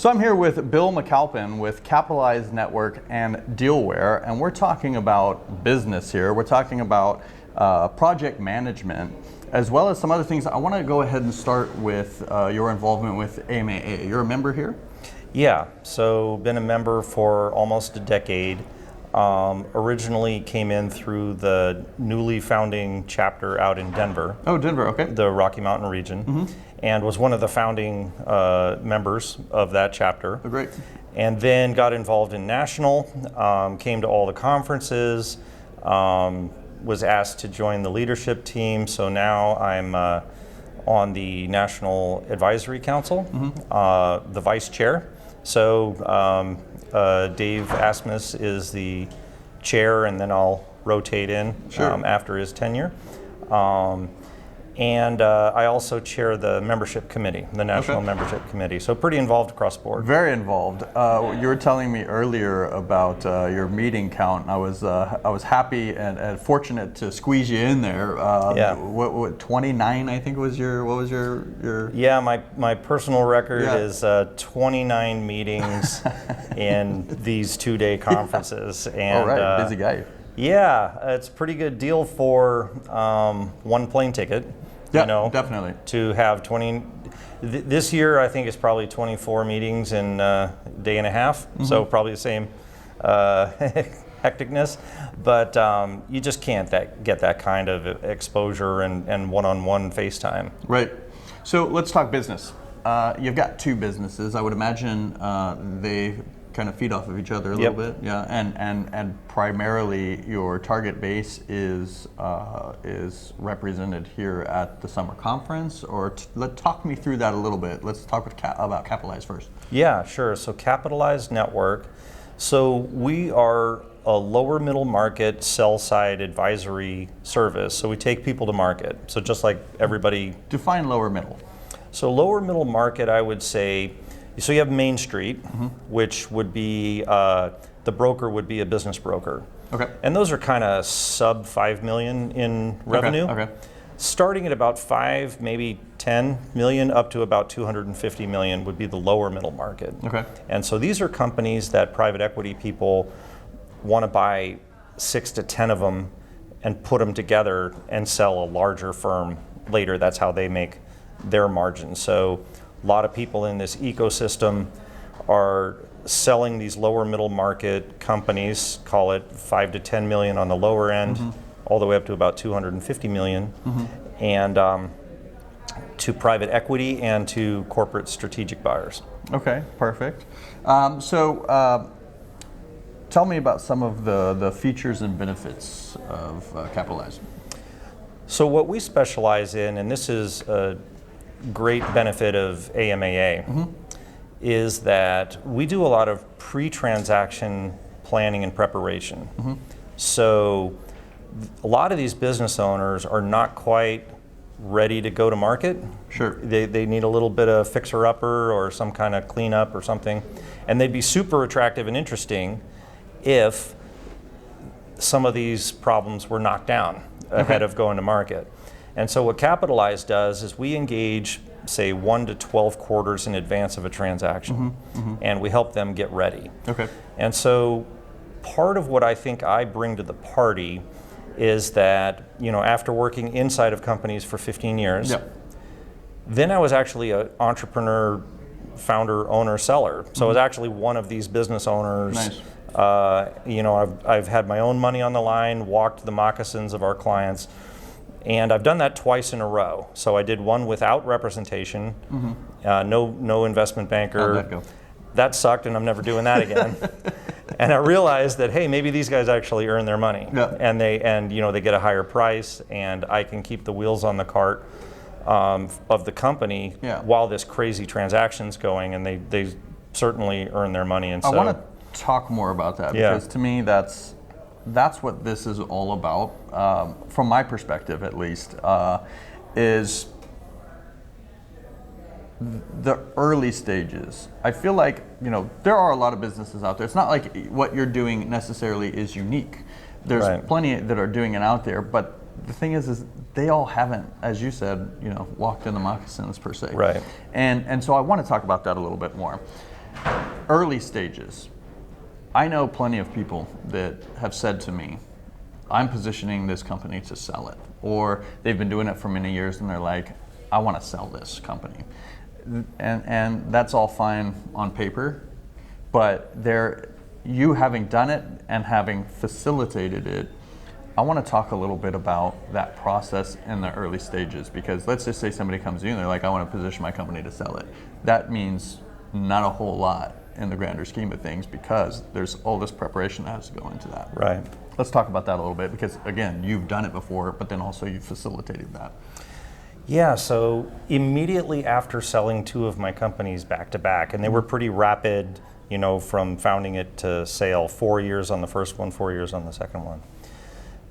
So I'm here with Bill McCalpin with Capitalize Network and DealWare, and we're talking about business here. We're talking about project management, as well as some other things. I want to go ahead and start with your involvement with AM&AA. You're a member here? Yeah, so been a member for almost a decade. Originally came in through the newly founding chapter out in Denver. Oh, Denver, okay. The Rocky Mountain region, and was one of the founding members of that chapter. Oh, great. And then got involved in national, came to all the conferences, was asked to join the leadership team, so now I'm on the National Advisory Council, the vice chair. So Dave Asmus is the chair, and then I'll rotate in after his tenure. And I also chair the membership committee, the national membership committee. So pretty involved across the board. Very involved. You were telling me earlier about your meeting count. I was happy and fortunate to squeeze you in there. What 29? I think was your. What was your? Yeah, my personal record is 29 meetings in these 2-day conferences. And, all right, busy guy. Yeah, it's a pretty good deal for one plane ticket. Yeah, definitely. To have 20, this year I think it's probably 24 meetings in a day and a half, so probably the same hecticness, but you just can't get that kind of exposure and one-on-one FaceTime. Right. So let's talk business. You've got two businesses. I would imagine they kind of feed off of each other a little bit, yeah. And primarily your target base is represented here at the summer conference. Or talk me through that a little bit. Let's talk about Capitalize first. Yeah, sure. So Capitalize Network. So we are a lower middle market sell side advisory service. So we take people to market. So just like everybody. Define lower middle. So lower middle market, I would say. So you have Main Street, which would be, the broker would be a business broker. Okay. And those are kind of sub 5 million in revenue. Okay. Starting at about 5, maybe 10 million, up to about 250 million would be the lower middle market. Okay. And so these are companies that private equity people want to buy 6 to 10 of them and put them together and sell a larger firm later. That's how they make their margin. So a lot of people in this ecosystem are selling these lower middle market companies, call it 5 to 10 million on the lower end, all the way up to about 250 million, and to private equity and to corporate strategic buyers. Okay, perfect. So tell me about some of the features and benefits of Capitalize. So what we specialize in, and this is a great benefit of AM&AA, is that we do a lot of pre-transaction planning and preparation. So a lot of these business owners are not quite ready to go to market. Sure. They need a little bit of fixer-upper or some kind of cleanup or something, and they'd be super attractive and interesting if some of these problems were knocked down ahead of going to market. And so what Capitalize does is we engage, say, 1 to 12 quarters in advance of a transaction, and we help them get ready. Okay. And so part of what I think I bring to the party is that, after working inside of companies for 15 years, then I was actually an entrepreneur, founder, owner, seller. So I was actually one of these business owners. Nice. I've had my own money on the line, walked the moccasins of our clients. And I've done that twice in a row. So I did one without representation, no investment banker. How'd that go? That sucked, and I'm never doing that again. And I realized that, hey, maybe these guys actually earn their money, and they get a higher price, and I can keep the wheels on the cart of the company while this crazy transaction's going, and they certainly earn their money. And so I want to talk more about that because to me that's what this is all about, from my perspective at least, is the early stages. I feel like, there are a lot of businesses out there. It's not like what you're doing necessarily is unique. There's plenty that are doing it out there, but the thing is they all haven't, as you said, walked in the moccasins per se. Right. And so I want to talk about that a little bit more. Early stages. I know plenty of people that have said to me, I'm positioning this company to sell it. Or they've been doing it for many years and they're like, I want to sell this company. And that's all fine on paper, but you having done it and having facilitated it, I want to talk a little bit about that process in the early stages, because let's just say somebody comes to you and they're like, I want to position my company to sell it. That means not a whole lot in the grander scheme of things, because there's all this preparation that has to go into that. Right. Let's talk about that a little bit, because again, you've done it before, but then also you've facilitated that. Yeah, so immediately after selling 2 of my companies back to back, and they were pretty rapid, from founding it to sale, 4 years on the first one, 4 years on the second one.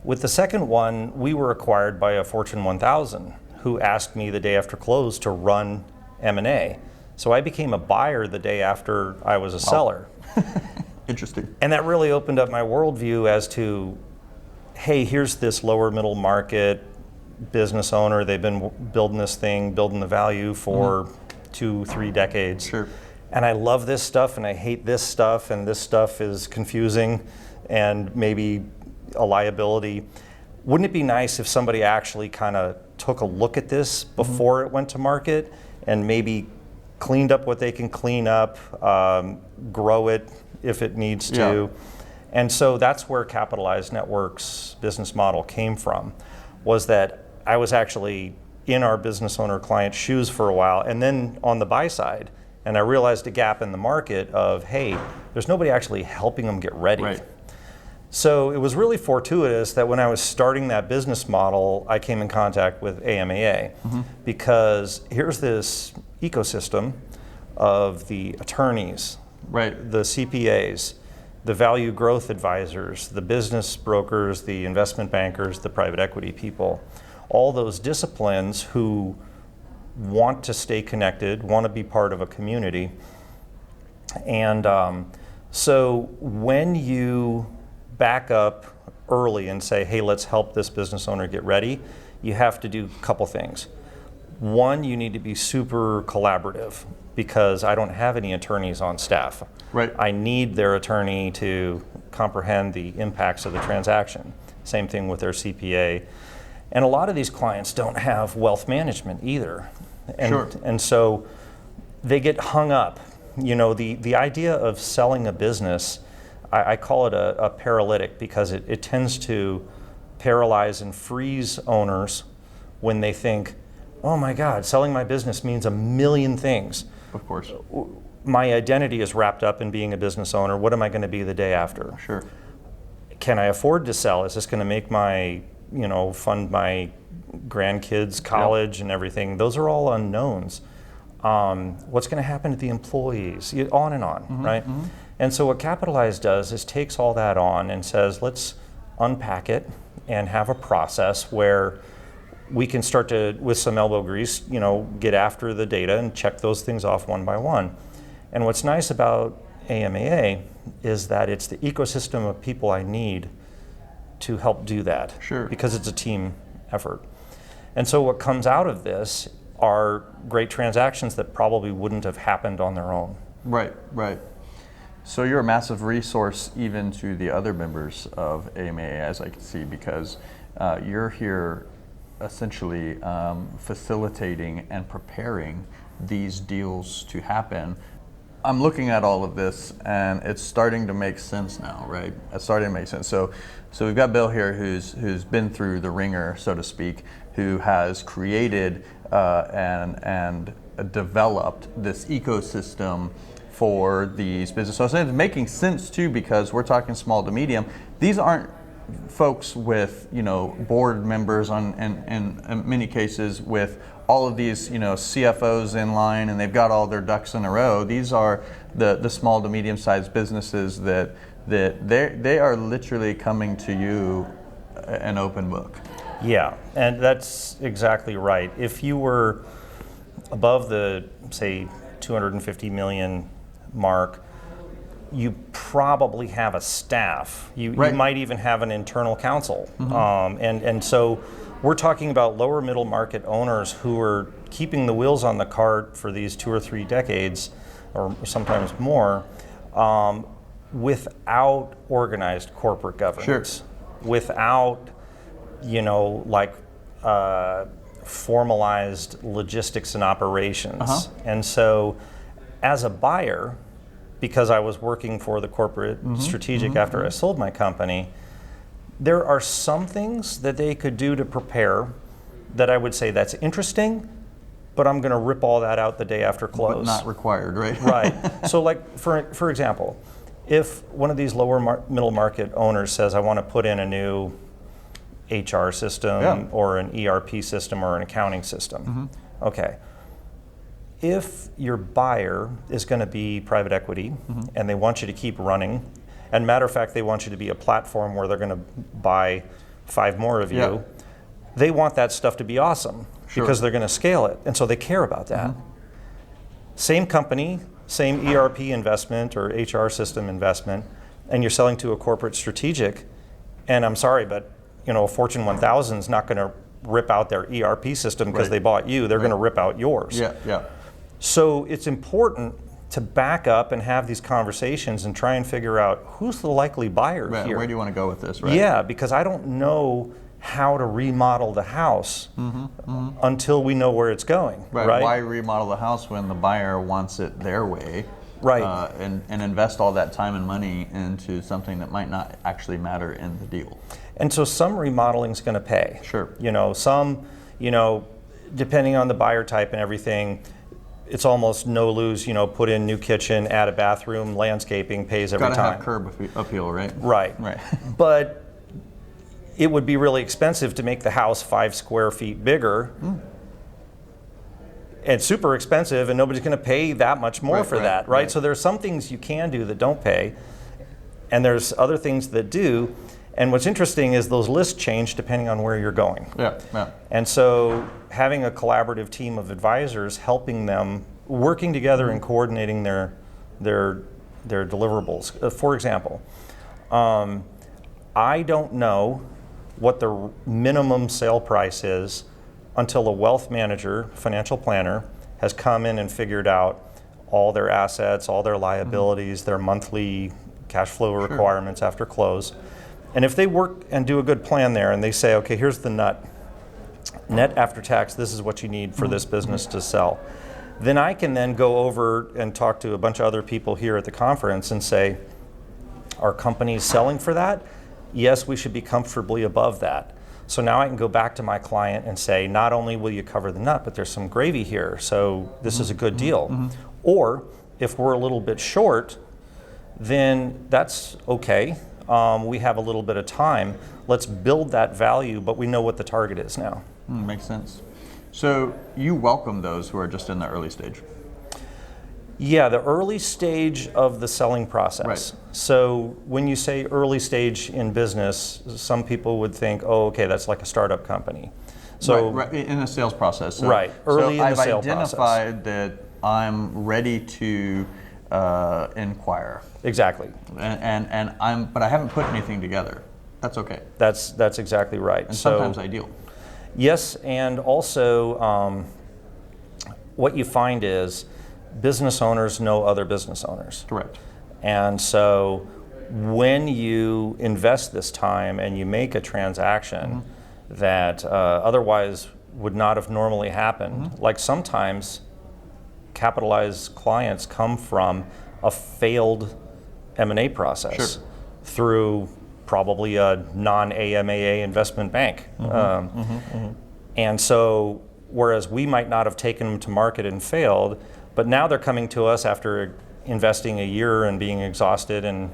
With the second one, we were acquired by a Fortune 1000 who asked me the day after close to run M&A. So I became a buyer the day after I was a seller. Interesting. And that really opened up my worldview as to, hey, here's this lower middle market business owner. They've been building this thing, building the value for 2-3 decades. Sure. And I love this stuff and I hate this stuff, and this stuff is confusing and maybe a liability. Wouldn't it be nice if somebody actually kind of took a look at this before it went to market and maybe cleaned up what they can clean up, grow it if it needs to? Yeah. And so that's where Capitalize Network's business model came from, was that I was actually in our business owner client shoes for a while, and then on the buy side, and I realized a gap in the market of, hey, there's nobody actually helping them get ready. Right. So it was really fortuitous that when I was starting that business model, I came in contact with AM&AA, because here's this ecosystem of the attorneys, Right. the CPAs, the value growth advisors, the business brokers, the investment bankers, the private equity people, all those disciplines who want to stay connected, want to be part of a community. And so when you back up early and say, hey, let's help this business owner get ready, you have to do a couple things. One, you need to be super collaborative, because I don't have any attorneys on staff. Right. I need their attorney to comprehend the impacts of the transaction. Same thing with their CPA. And a lot of these clients don't have wealth management either. And, Sure. and so they get hung up. The idea of selling a business, I call it a paralytic, because it tends to paralyze and freeze owners when they think, oh my God, selling my business means a million things. Of course. My identity is wrapped up in being a business owner. What am I going to be the day after? Sure. Can I afford to sell? Is this going to make my, fund my grandkids' college and everything? Those are all unknowns. What's going to happen to the employees? On and on, right? And so what Capitalize does is takes all that on and says, let's unpack it and have a process where we can start to, with some elbow grease, get after the data and check those things off one by one. And what's nice about AM&AA is that it's the ecosystem of people I need to help do that. Sure. Because it's a team effort. And so what comes out of this are great transactions that probably wouldn't have happened on their own. Right, right. So you're a massive resource even to the other members of AM&AA, as I can see, because you're here essentially facilitating and preparing these deals to happen. I'm looking at all of this and it's starting to make sense now, right? It's starting to make sense. So we've got Bill here who's been through the ringer, so to speak, who has created and developed this ecosystem for these business owners. And it's making sense too, because we're talking small to medium. These aren't folks with board members in many cases with all of these CFOs in line and they've got all their ducks in a row. These are the small to medium sized businesses that they are literally coming to you an open book. Yeah, and that's exactly right. If you were above the, say, 250 million mark, you probably have a staff. You might even have an internal counsel. And so we're talking about lower middle market owners who are keeping the wheels on the cart for these 2 or 3 decades or sometimes more, without organized corporate governance, without, like formalized logistics and operations. And so as a buyer, because I was working for the corporate strategic after I sold my company, there are some things that they could do to prepare that I would say that's interesting, but I'm going to rip all that out the day after close. But not required, right? Right. So like, for example, if one of these lower middle market owners says, I want to put in a new HR system or an ERP system or an accounting system, okay. If your buyer is going to be private equity and they want you to keep running, and matter of fact, they want you to be a platform where they're going to buy 5 more of you, they want that stuff to be awesome because they're going to scale it. And so they care about that. Same company, same ERP investment or HR system investment, and you're selling to a corporate strategic, and I'm sorry, but a Fortune 1000 is not going to rip out their ERP system because they bought you. They're going to rip out yours. So it's important to back up and have these conversations and try and figure out who's the likely buyer here. Where do you want to go with this, right? Yeah, because I don't know how to remodel the house until we know where it's going. Right? Why remodel the house when the buyer wants it their way? Right. And invest all that time and money into something that might not actually matter in the deal. And so some remodeling is going to pay. Sure. Some, depending on the buyer type and everything, it's almost no lose, put in new kitchen, add a bathroom, landscaping pays every time. Gotta have curb appeal, right? Right. But it would be really expensive to make the house 5 square feet bigger. It's super expensive and nobody's going to pay that much more for that, right? So there's some things you can do that don't pay, and there's other things that do. And what's interesting is those lists change depending on where you're going. And so having a collaborative team of advisors helping them, working together and coordinating their deliverables. For example, I don't know what the minimum sale price is until a wealth manager, financial planner, has come in and figured out all their assets, all their liabilities, their monthly cash flow requirements after close. And if they work and do a good plan there and they say, okay, here's the net after tax, this is what you need for this business to sell, then I can then go over and talk to a bunch of other people here at the conference and say, are companies selling for that? Yes, we should be comfortably above that. So now I can go back to my client and say, not only will you cover the nut, but there's some gravy here, so this is a good deal. Or if we're a little bit short, then that's okay. We have a little bit of time. Let's build that value, but we know what the target is now. Makes sense. So you welcome those who are just in the early stage? Yeah, the early stage of the selling process. So when you say early stage in business, some people would think, oh, okay, that's like a startup company. So in the sales process. So, early in the sales process. I've identified that I'm ready to inquire. Exactly. But I haven't put anything together. That's okay. That's exactly right. And sometimes ideal. Yes, and also what you find is business owners know other business owners. Correct. And so when you invest this time and you make a transaction that otherwise would not have normally happened, like sometimes Capitalize clients come from a failed M&A process through probably a non-AM&AA investment bank. And so whereas we might not have taken them to market and failed, but now they're coming to us after investing a year and being exhausted and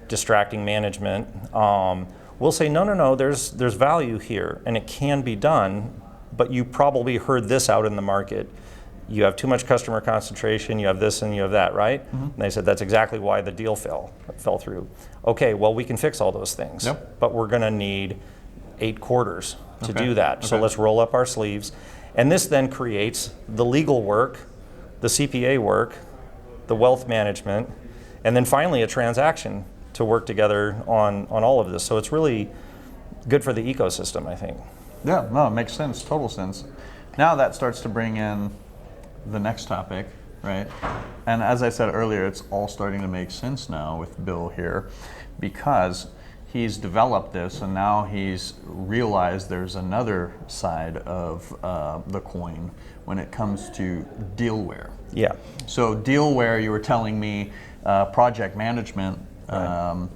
distracting management. We'll say, no, there's value here and it can be done, but you probably heard this out in the market. You have too much customer concentration, you have this and you have that, right? And they said that's exactly why the deal fell through. Okay, well we can fix all those things, but we're gonna need 8 quarters to do that. So let's roll up our sleeves. And this then creates the legal work, the CPA work, the wealth management, and then finally a transaction to work together on all of this. So it's really good for the ecosystem, I think. Yeah, no, it makes sense, total sense. Now that starts to bring in the next topic, right? And as I said earlier, it's all starting to make sense now with Bill here, because he's developed this and now he's realized there's another side of the coin when it comes to DealWare. Yeah. So DealWare, you were telling me, project management. Right.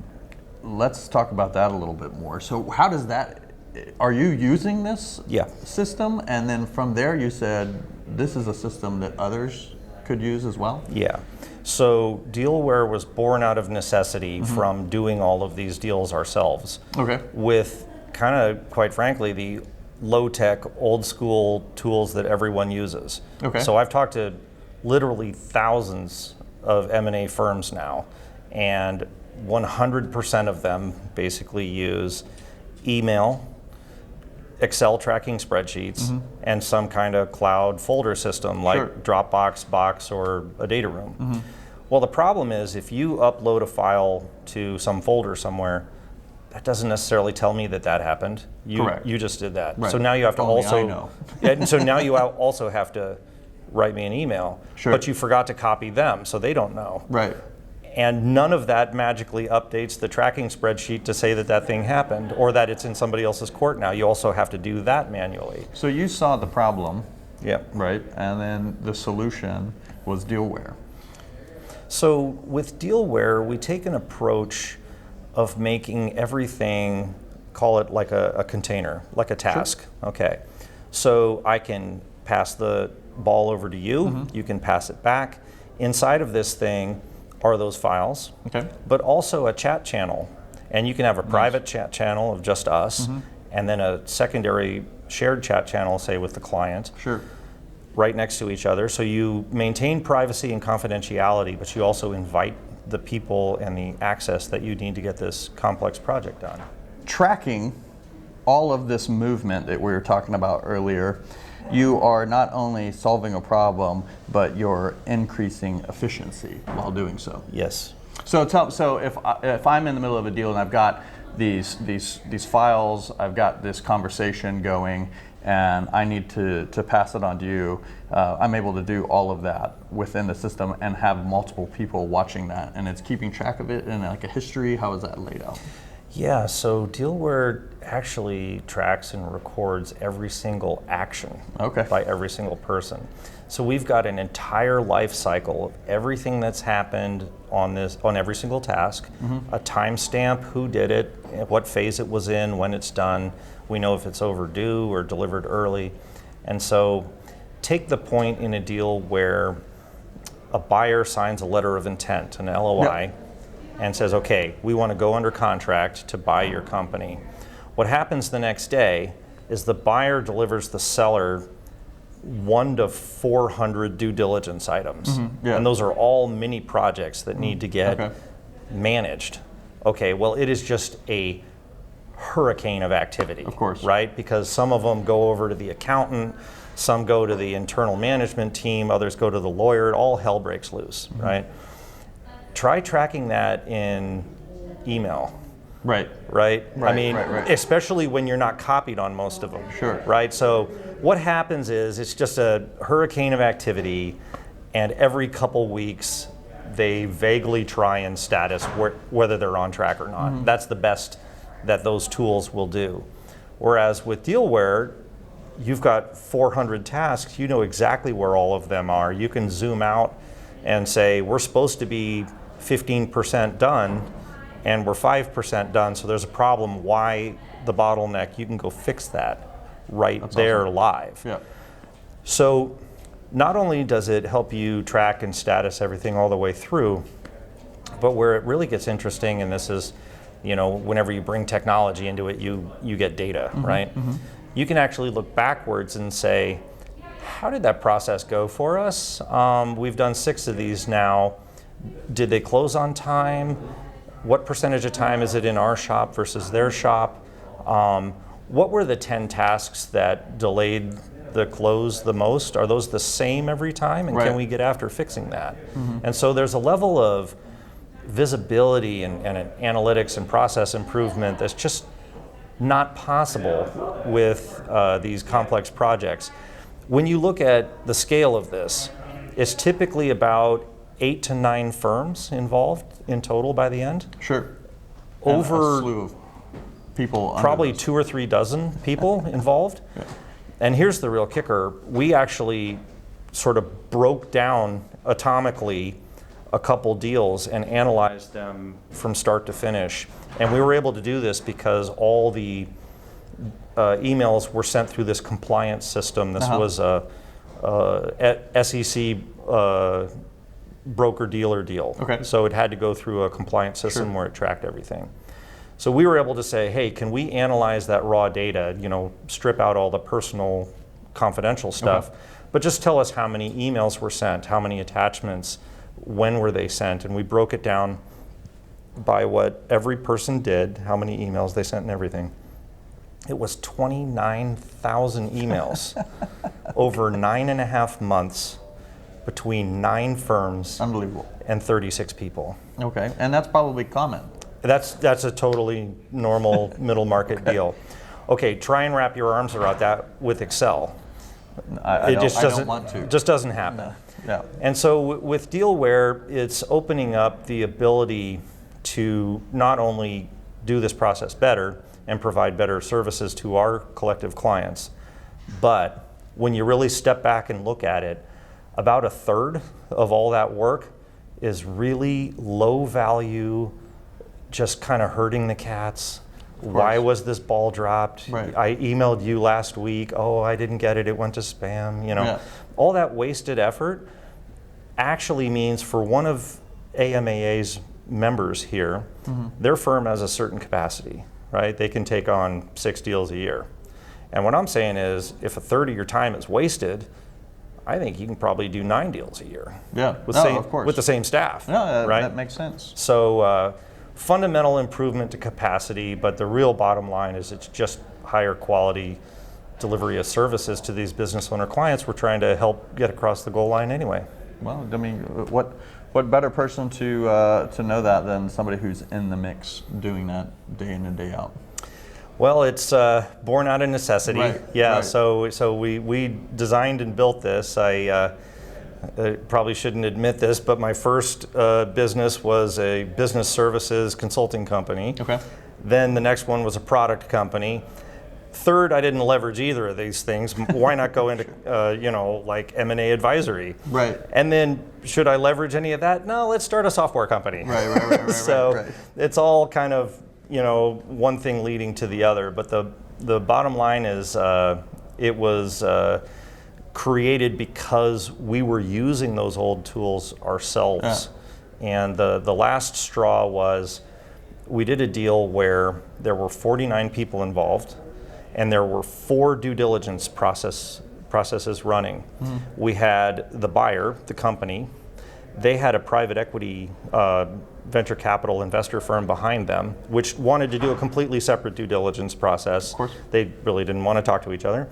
Let's talk about that a little bit more. So how does that, are you using this system? And then from there you said, this is a system that others could use as well? Yeah. So DealWare was born out of necessity from doing all of these deals ourselves. Okay. With kind of, quite frankly, the low-tech, old-school tools that everyone uses. Okay. So I've talked to literally thousands of M&A firms now, and 100% of them basically use email, Excel tracking spreadsheets, and some kind of cloud folder system like Dropbox, Box, or a data room. Well, the problem is if you upload a file to some folder somewhere, that doesn't necessarily tell me that that happened. You just did that. Right. So now you have to Only also, I know. and so now you also have to write me an email, but you forgot to copy them, so they don't know. Right. And none of that magically updates the tracking spreadsheet to say that that thing happened or that it's in somebody else's court now. You also have to do that manually. So you saw the problem, Yep. right? And then the solution was DealWare. So with DealWare, we take an approach of making everything, call it like a container, like a task. Okay. So I can pass the ball over to you, you can pass it back. Inside of this thing are those files, but also a chat channel. And you can have a private chat channel of just us, and then a secondary shared chat channel, say with the client, right next to each other. So you maintain privacy and confidentiality, but you also invite the people and the access that you need to get this complex project done. Tracking all of this movement that we were talking about earlier, you are not only solving a problem, but you're increasing efficiency while doing so. Yes. So if I'm in the middle of a deal and I've got these files, I've got this conversation going, and I need to pass it on to you, I'm able to do all of that within the system and have multiple people watching that, and it's keeping track of it in like a history. How is that laid out? Yeah, so DealWare actually tracks and records every single action by every single person. So we've got an entire life cycle of everything that's happened on every single task, a timestamp, who did it, what phase it was in, when it's done. We know if it's overdue or delivered early. And so take the point in a deal where a buyer signs a letter of intent, an LOI, and says, okay, we want to go under contract to buy your company. What happens the next day is the buyer delivers the seller 1 to 400 due diligence items. And those are all mini projects that need to get managed. Okay, well, it is just a hurricane of activity. Of course. Right? Because some of them go over to the accountant, some go to the internal management team, others go to the lawyer, all hell breaks loose, right? Try tracking that in email. Right. I mean, especially when you're not copied on most of them. Right? So what happens is it's just a hurricane of activity, and every couple weeks they vaguely try and status whether they're on track or not. That's the best that those tools will do. Whereas with DealWare, you've got 400 tasks, you know exactly where all of them are. You can zoom out and say, we're supposed to be 15% done, and we're 5% done, so there's a problem. Why the bottleneck? You can go fix that live. So not only does it help you track and status everything all the way through, but where it really gets interesting, and this is, whenever you bring technology into it, you get data, right? You can actually look backwards and say, how did that process go for us? We've done 6 of these now. Did they close on time? What percentage of time is it in our shop versus their shop? What were the 10 tasks that delayed the close the most? Are those the same every time? And can we get after fixing that? And so there's a level of visibility and an analytics and process improvement that's just not possible with these complex projects. When you look at the scale of this, It's typically about 8 to 9 firms involved in total by the end. Sure. And Over a slew of people. probably 2 or 3 dozen people involved. Yeah. And here's the real kicker. We actually sort of broke down atomically a couple deals and analyzed them from start to finish. And we were able to do this because all the emails were sent through this compliance system. This was a SEC broker-dealer deal. Okay. So it had to go through a compliance system where it tracked everything. So we were able to say, hey, can we analyze that raw data, strip out all the personal confidential stuff, but just tell us how many emails were sent, how many attachments, when were they sent, and we broke it down by what every person did, how many emails they sent and everything. It was 29,000 emails over 9.5 months between 9 firms. Unbelievable. And 36 people. Okay, and that's probably common. That's a totally normal middle market deal. Okay, try and wrap your arms around that with Excel. I don't want to. It just doesn't happen. No. Yeah. And so with DealWare, it's opening up the ability to not only do this process better and provide better services to our collective clients, but when you really step back and look at it, about 1/3 of all that work is really low value, just kind of herding the cats. Why was this ball dropped? Right. I emailed you last week. Oh, I didn't get it. It went to spam. Yeah. All that wasted effort actually means for one of AMAA's members here, their firm has a certain capacity, right? They can take on 6 deals a year. And what I'm saying is, if 1/3 of your time is wasted, I think you can probably do 9 deals a year. Yeah. Of course. With the same staff. No, right? that makes sense. So fundamental improvement to capacity, but the real bottom line is it's just higher quality delivery of services to these business owner clients we're trying to help get across the goal line anyway. Well, I mean, what better person to know that than somebody who's in the mix doing that day in and day out? Well, it's born out of necessity. Right, Yeah. right. So we designed and built this. I probably shouldn't admit this, but my first business was a business services consulting company. Okay. Then the next one was a product company. Third, I didn't leverage either of these things. Why not go into, like M&A advisory? Right. And then, should I leverage any of that? No, let's start a software company. Right. So right. it's all kind of, one thing leading to the other. But the bottom line is, it was created because we were using those old tools ourselves. Yeah. And the last straw was, we did a deal where there were 49 people involved, and there were 4 due diligence processes running. We had the buyer, the company. They had a private equity venture capital investor firm behind them, which wanted to do a completely separate due diligence process. Of course. They really didn't want to talk to each other.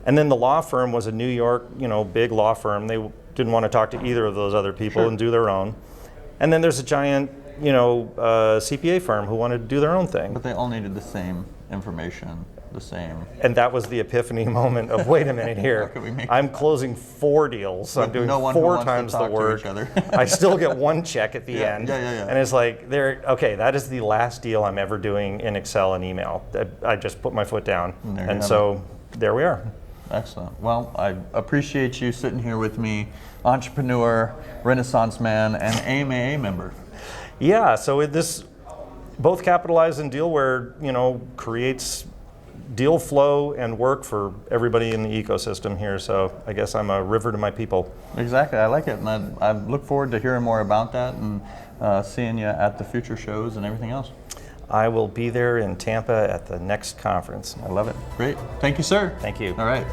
And then the law firm was a New York, big law firm. They didn't want to talk to either of those other people and do their own. And then there's a giant, CPA firm who wanted to do their own thing. But they all needed the same information, the same. And that was the epiphany moment of, wait a minute here. I'm closing 4 deals. I'm doing 4 times the work. I still get 1 check at the end. Yeah. And it's like, that is the last deal I'm ever doing in Excel and email. I just put my foot down. And so there we are. Excellent. Well, I appreciate you sitting here with me, entrepreneur, Renaissance man, and AM&AA member. Yeah, so both Capitalize and DealWare, creates deal flow and work for everybody in the ecosystem here. So I guess I'm a river to my people. Exactly, I like it, and I look forward to hearing more about that and seeing you at the future shows and everything else. I will be there in Tampa at the next conference. I love it. Great. Thank you, sir. Thank you. All right.